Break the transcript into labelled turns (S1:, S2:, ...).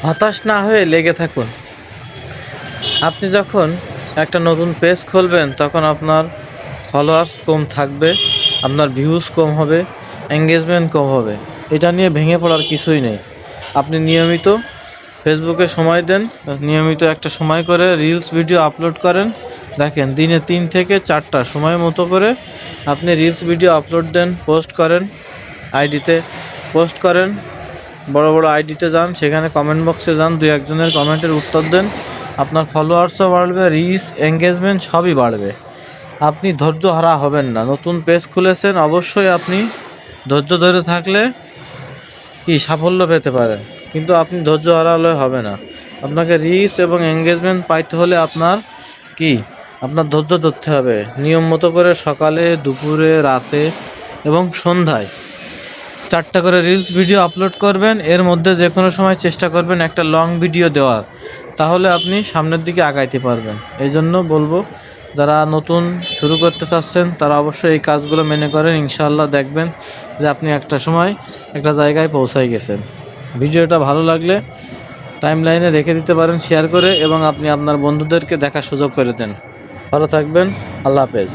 S1: হতাশ না হয়ে লেগে থাকুন। আপনি যখন একটা নতুন পেজ খুলবেন তখন আপনার ফলোয়ার্স কম থাকবে, আপনার ভিউজ কম হবে, এঙ্গেজমেন্ট কম হবে। এটা নিয়ে ভেঙে পড়ার কিছুই নেই। আপনি নিয়মিত ফেসবুকে সময় দেন, নিয়মিত একটা সময় করে রিলস ভিডিও আপলোড করেন। দেখেন দিনে 3 থেকে 4টা সময় মতো করে আপনি রিলস ভিডিও আপলোড দেন, পোস্ট করেন, আইডিতে পোস্ট করেন, বড় বড় আইডিতে যান, সেখানে কমেন্ট বক্সে যান, 2-1 জনের কমেন্টের উত্তর দেন। আপনার ফলোয়ার্সও বাড়বে, রিচ এঙ্গেজমেন্ট সবই বাড়বে। আপনি ধৈর্য হারা হবেন না। নতুন পেজ খুলেছেন, অবশ্যই আপনি ধৈর্য ধরে থাকলে সাফল্য পেতে পারেন, কিন্তু আপনি ধৈর্য হারালে হবে না। আপনাকে রিচ এবং এঙ্গেজমেন্ট পাইতে হলে আপনার ধৈর্য ধরতে হবে। নিয়ম মতো করে সকালে, দুপুরে, রাতে এবং সন্ধ্যায় 4টা করে রিলস ভিডিও আপলোড করবেন। এর মধ্যে যে কোনো সময় চেষ্টা করবেন একটা লং ভিডিও দেওয়ার, তাহলে আপনি সামনের দিকে আগাইতে পারবেন। এই জন্য বলবো, যারা নতুন শুরু করতে চাচ্ছেন তারা অবশ্যই এই কাজগুলো মেনে করেন। ইনশাআল্লাহ দেখবেন যে আপনি একটা সময় একটা জায়গায় পৌঁছাই গেছেন। ভিডিওটা ভালো লাগলে টাইমলাইনে রেখে দিতে পারেন শেয়ার করে, এবং আপনি আপনার বন্ধুদেরকে দেখার সুযোগ করে দেন। ভালো থাকবেন। আল্লাহ হাফেজ।